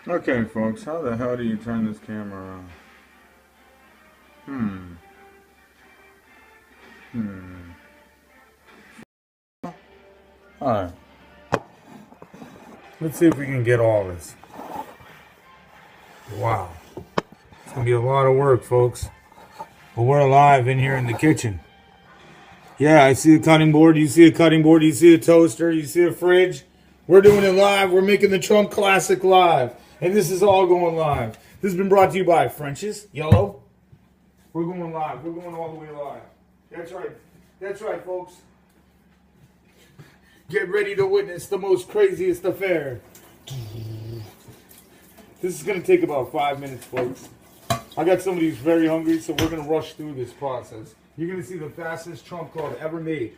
Okay, folks, how the hell do you turn this camera on? Alright. Let's see if we can get all this. Wow. It's going to be a lot of work, folks. But we're alive in here in the kitchen. Yeah, I see a cutting board. You see a cutting board. You see a toaster. You see a fridge. We're doing it live. We're making the Trump Classic live. And this is all going live. This has been brought to you by French's Yellow. We're going live. We're going all the way live. That's right. That's right, folks. Get ready to witness the most craziest affair. This is going to take about 5 minutes, folks. I got somebody who's very hungry, so we're going to rush through this process. You're going to see the fastest trump card ever made.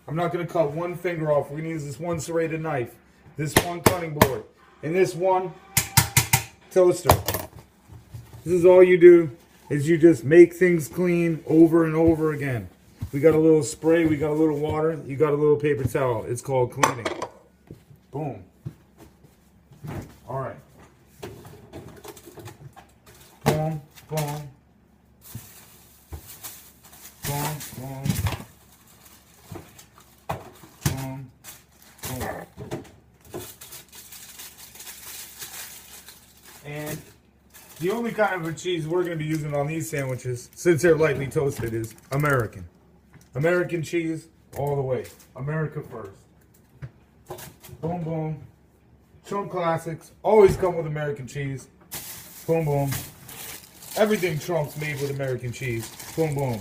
I'm not going to cut one finger off. We're going to use this one serrated knife, this one cutting board, and this one toaster. This is all you do, is you just make things clean over and over again. We got a little spray, we got a little water, you got a little paper towel. It's called cleaning. Boom. All right. Boom, boom. Boom, boom. Boom, boom. And the only kind of a cheese we're going to be using on these sandwiches, since they're lightly toasted, is American. American cheese all the way. America first. Boom, boom. Trump Classics always come with American cheese. Boom, boom. Everything Trump's made with American cheese. Boom, boom.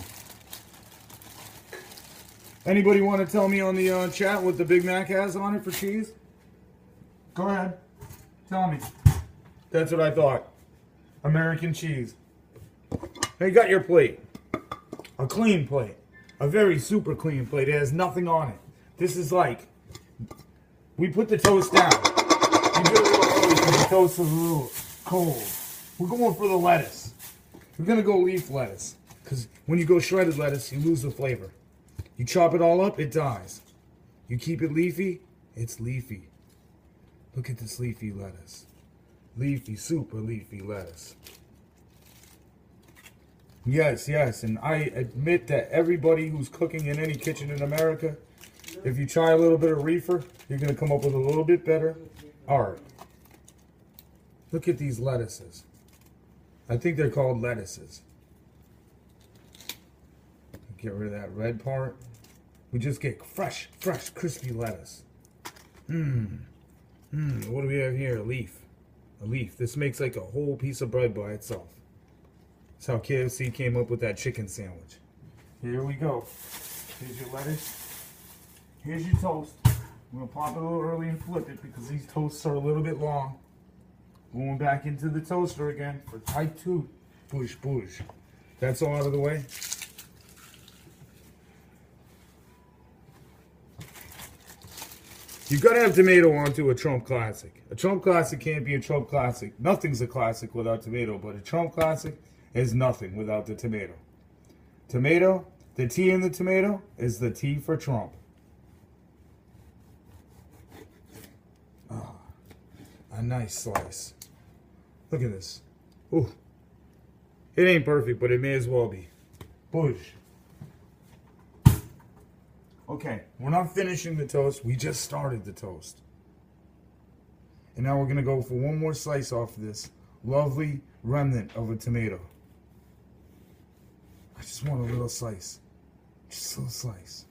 Anybody want to tell me on the chat what the Big Mac has on it for cheese? Go ahead. Tell me. That's what I thought. American cheese. Now you got your plate. A clean plate. A very super clean plate. It has nothing on it. This is like, we put the toast down. You do it a little early because the toast is a little cold. We're going for the lettuce. We're going to go leaf lettuce. Because when you go shredded lettuce, you lose the flavor. You chop it all up, it dies. You keep it leafy, it's leafy. Look at this leafy lettuce. Leafy, super leafy lettuce. Yes, yes, and I admit that everybody who's cooking in any kitchen in America, if you try a little bit of reefer, you're going to come up with a little bit better art. Look at these lettuces. I think they're called lettuces. Get rid of that red part. We just get fresh, crispy lettuce. What do we have here? A leaf. A leaf. This makes like a whole piece of bread by itself. That's how KFC came up with that chicken sandwich. Here we go. Here's your lettuce. Here's your toast. I'm going to pop it a little early and flip it because these toasts are a little bit long. Going back into the toaster again for type 2. Push, push. That's all out of the way. You've got to have tomato onto a Trump Classic. A Trump Classic can't be a Trump Classic. Nothing's a classic without tomato, but a Trump Classic is nothing without the tomato. Tomato, the T in the tomato is the T for Trump. Oh, a nice slice. Look at this. Ooh. It ain't perfect, but it may as well be. Push. Okay, we're not finishing the toast. We just started the toast. And now we're going to go for one more slice off of this lovely remnant of a tomato. I just want a little slice. Just a little slice.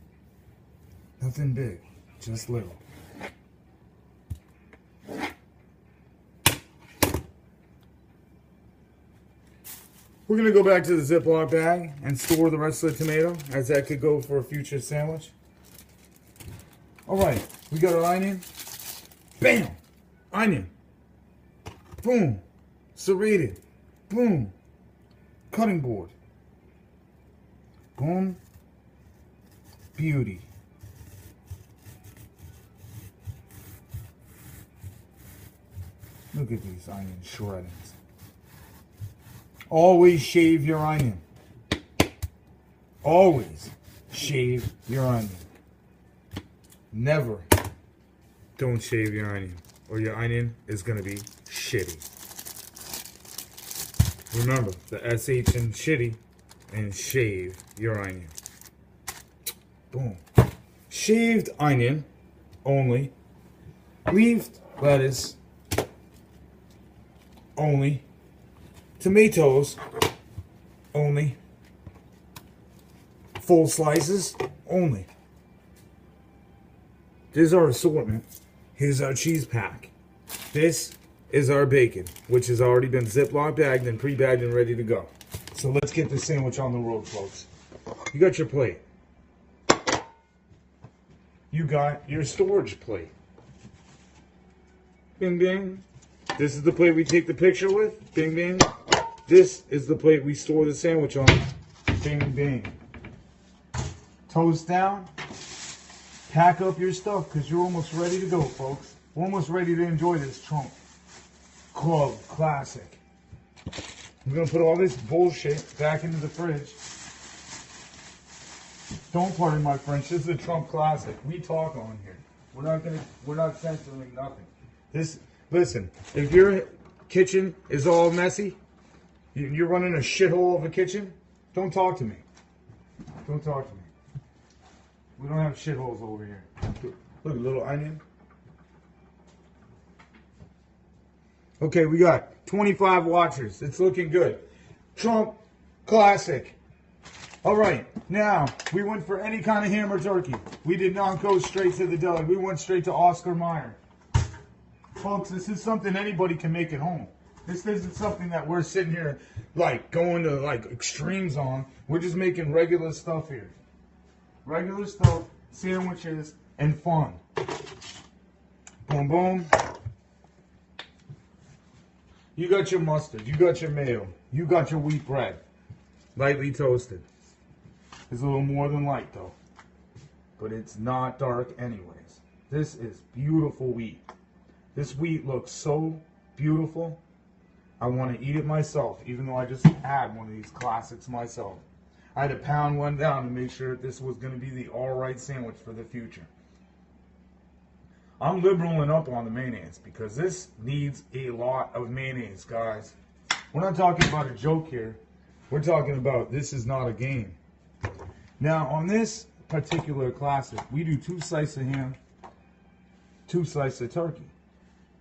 Nothing big, just little. We're going to go back to the Ziploc bag and store the rest of the tomato, as that could go for a future sandwich. Alright, we got our onion. Bam! Onion. Boom. Serrated. Boom. Cutting board. Boom. Beauty. Look at these onion shreddings. Always shave your onion. Always shave your onion. Never don't shave your onion, or your onion is going to be shitty. Remember, the SH in shitty, and shave your onion. Boom. Shaved onion only. Leafed lettuce only. Tomatoes only. Full slices only. This is our assortment. Here's our cheese pack. This is our bacon, which has already been Ziploc bagged and pre-bagged and ready to go. So let's get this sandwich on the road, folks. You got your plate. You got your storage plate. Bing, bing. This is the plate we take the picture with. Bing, bing. This is the plate we store the sandwich on. Bing, bing. Toast down. Pack up your stuff because you're almost ready to go, folks. We're almost ready to enjoy this Trump Club Classic. I'm going to put all this bullshit back into the fridge. Don't pardon my French. This is a Trump Classic. We talk on here. We're not censoring nothing. Listen, if your kitchen is all messy, you're running a shithole of a kitchen, don't talk to me. Don't talk to me. We don't have shitholes over here. Look, a little onion. Okay, we got 25 watchers. It's looking good. Trump Classic. All right, now, we went for any kind of ham or turkey. We did not go straight to the deli. We went straight to Oscar Mayer. Folks, this is something anybody can make at home. This isn't something that we're sitting here, like, going to, like, extremes on. We're just making regular stuff here. Regular stuff, sandwiches, and fun. Boom, boom. You got your mustard. You got your mayo. You got your wheat bread. Lightly toasted. It's a little more than light, though. But it's not dark anyways. This is beautiful wheat. This wheat looks so beautiful. I want to eat it myself, even though I just had one of these classics myself. I had to pound one down to make sure that this was going to be the alright sandwich for the future. I'm liberaling up on the mayonnaise because this needs a lot of mayonnaise, guys. We're not talking about a joke here. We're talking about this is not a game. Now, on this particular classic, we do 2 slices of ham, 2 slices of turkey.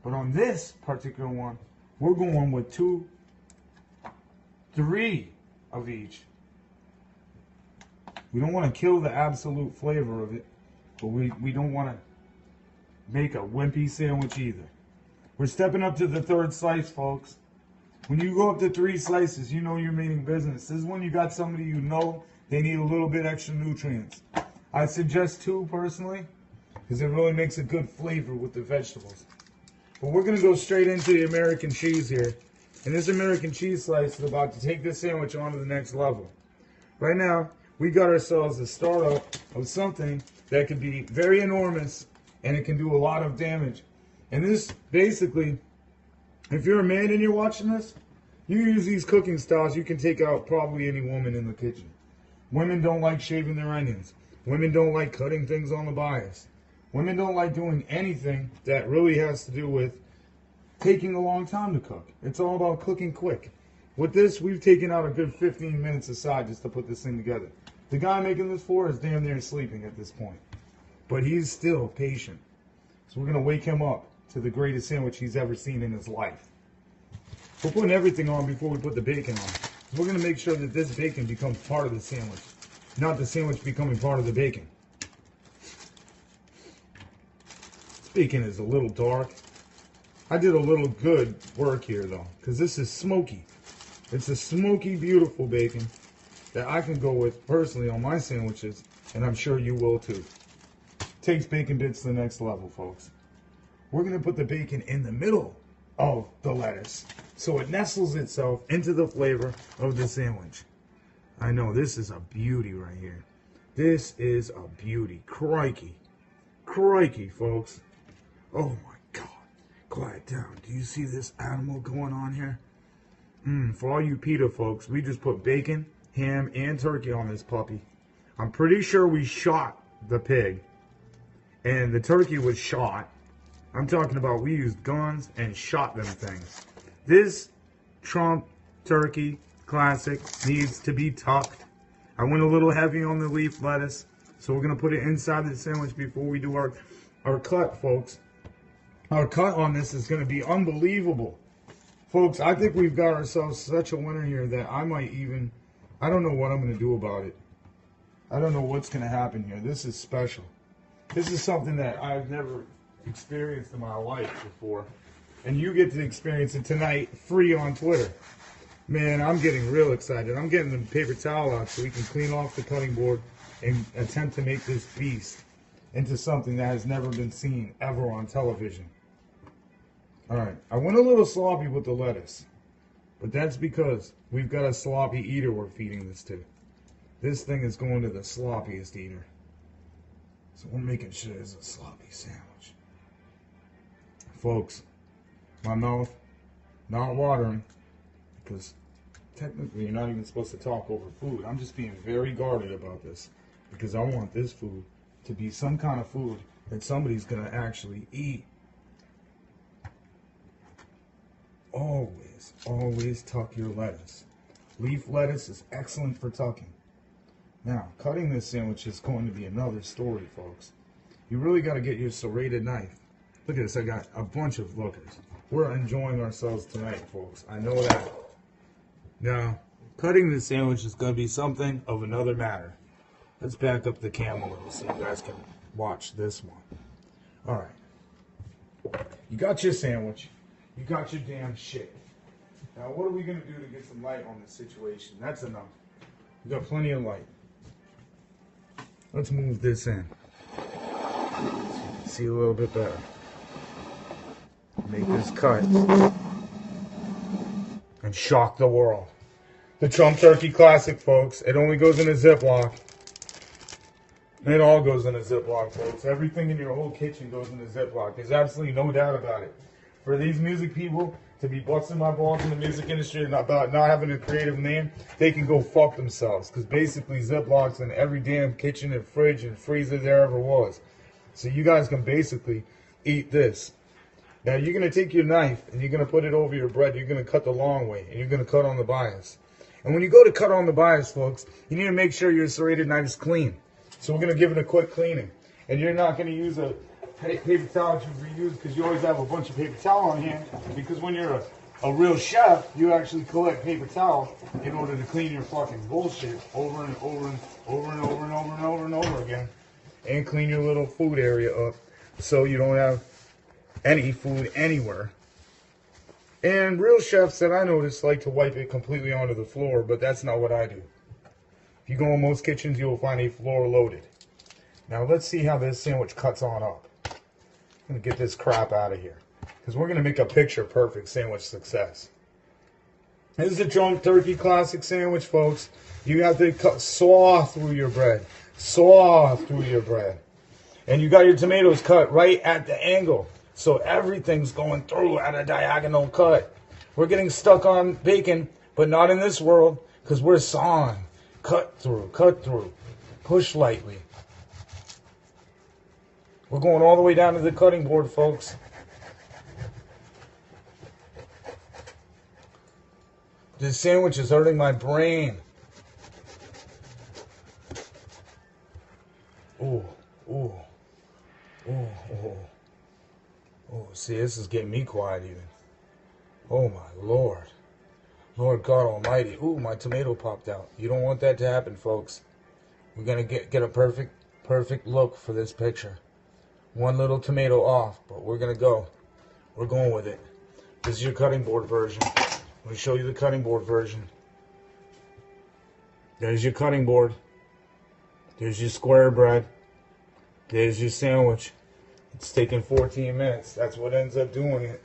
But on this particular one, we're going with 2, 3 of each. We don't want to kill the absolute flavor of it, but we don't want to make a wimpy sandwich either. We're stepping up to the 3rd slice, folks. When you go up to 3 slices, you know you're meaning business. This is when you got somebody you know they need a little bit extra nutrients. I suggest 2 personally, because it really makes a good flavor with the vegetables. But we're going to go straight into the American cheese here. And this American cheese slice is about to take this sandwich on to the next level. Right now, we got ourselves a startup of something that could be very enormous and it can do a lot of damage. And this, basically, if you're a man and you're watching this, you use these cooking styles, you can take out probably any woman in the kitchen. Women don't like shaving their onions. Women don't like cutting things on the bias. Women don't like doing anything that really has to do with taking a long time to cook. It's all about cooking quick. With this, we've taken out a good 15 minutes aside just to put this thing together. The guy making this for us is damn near sleeping at this point. But he's still patient. So we're going to wake him up to the greatest sandwich he's ever seen in his life. We're putting everything on before we put the bacon on. We're going to make sure that this bacon becomes part of the sandwich, not the sandwich becoming part of the bacon. This bacon is a little dark. I did a little good work here though, because this is smoky. It's a smoky, beautiful bacon that I can go with personally on my sandwiches, and I'm sure you will too. Takes bacon bits to the next level, folks. We're going to put the bacon in the middle of the lettuce so it nestles itself into the flavor of the sandwich. I know, this is a beauty right here. This is a beauty. Crikey. Crikey, folks. Oh my God. Quiet down. Do you see this animal going on here? For all you PETA folks, we just put bacon, ham, and turkey on this puppy. I'm pretty sure we shot the pig. And the turkey was shot. I'm talking about we used guns and shot them things. This Trump turkey classic needs to be tucked. I went a little heavy on the leaf lettuce, so we're going to put it inside the sandwich before we do our cut, folks. Our cut on this is going to be unbelievable. Folks, I think we've got ourselves such a winner here that I don't know what I'm going to do about it. I don't know what's going to happen here. This is special. This is something that I've never experienced in my life before. And you get to experience it tonight free on Twitter. Man, I'm getting real excited. I'm getting the paper towel out so we can clean off the cutting board and attempt to make this beast into something that has never been seen ever on television. Alright, I went a little sloppy with the lettuce, but that's because we've got a sloppy eater we're feeding this to. This thing is going to the sloppiest eater. So we're making sure it's a sloppy sandwich. Folks, my mouth not watering because technically you're not even supposed to talk over food. I'm just being very guarded about this because I want this food to be some kind of food that somebody's going to actually eat. Always tuck your lettuce. Leaf lettuce is excellent for tucking. Now, cutting this sandwich is going to be another story, folks. You really got to get your serrated knife. Look at this, I got a bunch of lookers. We're enjoying ourselves tonight, folks. I know that. Now, cutting this sandwich is going to be something of another matter. Let's back up the camera a little so you guys can watch this one. Alright. You got your sandwich. You got your damn shit. Now, what are we going to do to get some light on this situation? That's enough. We got plenty of light. Let's move this in so you can see a little bit better. Make this cut and shock the world. The Trump Turkey Classic, folks. It only goes in a Ziploc. It all goes in a Ziploc, folks. Everything in your whole kitchen goes in a Ziploc. There's absolutely no doubt about it. For these music people to be busting my balls in the music industry about not having a creative name, they can go fuck themselves. Because basically Ziplocs in every damn kitchen and fridge and freezer there ever was. So you guys can basically eat this. Now you're going to take your knife and you're going to put it over your bread. You're going to cut the long way and you're going to cut on the bias. And when you go to cut on the bias, folks, you need to make sure your serrated knife is clean. So we're going to give it a quick cleaning. And you're not going to use a paper towel that you reuse because you always have a bunch of paper towel on hand. Because when you're a real chef, you actually collect paper towel in order to clean your fucking bullshit over and over and over and over and over and over and over again. And clean your little food area up so you don't have any food anywhere. And real chefs that I notice like to wipe it completely onto the floor, but that's not what I do. If you go in most kitchens, you'll find a floor loaded. Now let's see how this sandwich cuts on up. I'm going to get this crap out of here because we're going to make a picture perfect sandwich success. This is a Trump Turkey Classic sandwich, folks. You have to saw through your bread. Saw through your bread. And you got your tomatoes cut right at the angle. So everything's going through at a diagonal cut. We're getting stuck on bacon, but not in this world because we're sawing. Cut through, push lightly. We're going all the way down to the cutting board, folks. This sandwich is hurting my brain. Ooh, ooh, ooh, ooh. Oh, see, this is getting me quiet even. Oh, my Lord. Lord God Almighty. Ooh, my tomato popped out. You don't want that to happen, folks. We're going to get a perfect look for this picture. One little tomato off, but we're going to go. We're going with it. This is your cutting board version. Let me show you the cutting board version. There's your cutting board. There's your square bread. There's your sandwich. It's taking 14 minutes. That's what ends up doing it.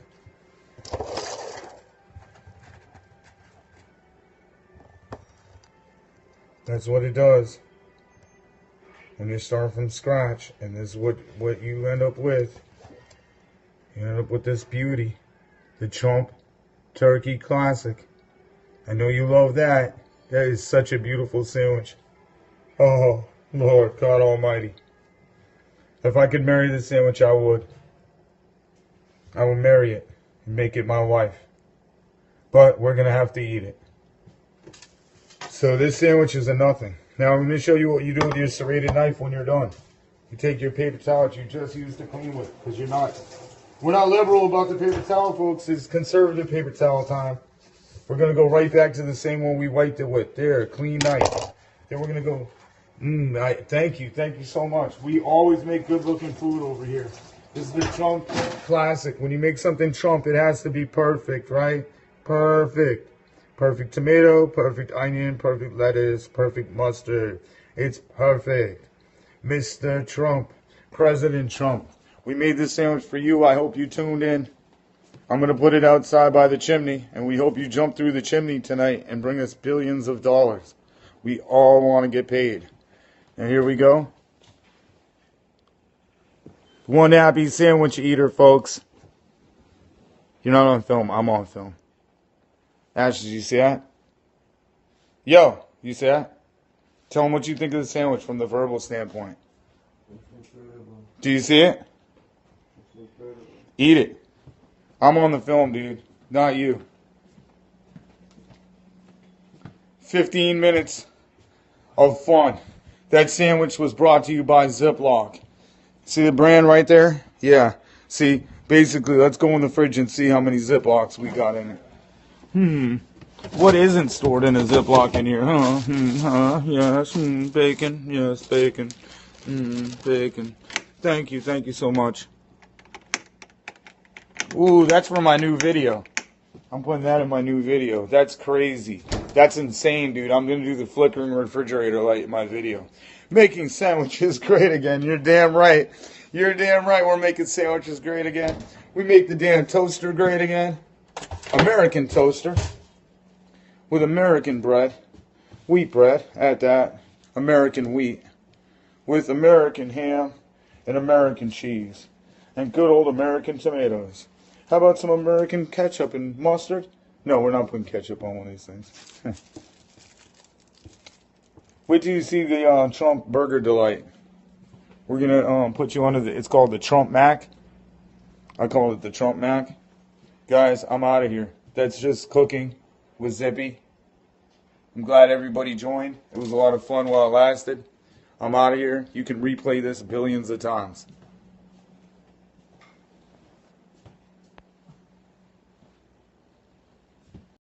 That's what it does. When you start from scratch, and this is what you end up with. You end up with this beauty. The Trump Turkey Classic. I know you love that. That is such a beautiful sandwich. Oh, Lord God Almighty. If I could marry this sandwich, I would. I would marry it and make it my wife. But we're going to have to eat it. So this sandwich is a nothing. Now I'm going to show you what you do with your serrated knife when you're done. You take your paper towel that you just used to clean with, because we're not liberal about the paper towel, folks. It's conservative paper towel time. We're going to go right back to the same one we wiped it with. There, clean knife. Then we're going to go, thank you so much. We always make good looking food over here. This is the Trump classic. When you make something Trump, it has to be perfect, right? Perfect. Perfect tomato, perfect onion, perfect lettuce, perfect mustard. It's perfect. Mr. Trump, President Trump. We made this sandwich for you. I hope you tuned in. I'm going to put it outside by the chimney, and we hope you jump through the chimney tonight and bring us billions of dollars. We all want to get paid. And here we go. One happy sandwich eater, folks. You're not on film. I'm on film. Ashley, you see that? Yo, you see that? Tell them what you think of the sandwich from the verbal standpoint. Do you see it? Eat it. I'm on the film, dude. Not you. 15 minutes of fun. That sandwich was brought to you by Ziplok. See the brand right there? Yeah. See, basically, let's go in the fridge and see how many Ziplocs we got in it. What isn't stored in a Ziploc in here? Yes, bacon. Yes, bacon. Bacon. Thank you so much. Ooh, that's for my new video. I'm putting that in my new video. That's crazy. That's insane, dude. I'm going to do the flickering refrigerator light in my video. Making sandwiches great again. You're damn right. You're damn right we're making sandwiches great again. We make the damn toaster great again. American toaster. With American bread. Wheat bread at that. American wheat. With American ham and American cheese. And good old American tomatoes. How about some American ketchup and mustard? No, we're not putting ketchup on one of these things. Wait till you see the Trump Burger Delight. We're going to put you under it's called the Trump Mac. I call it the Trump Mac. Guys, I'm out of here. That's just cooking with Zippy. I'm glad everybody joined. It was a lot of fun while it lasted. I'm out of here. You can replay this billions of times.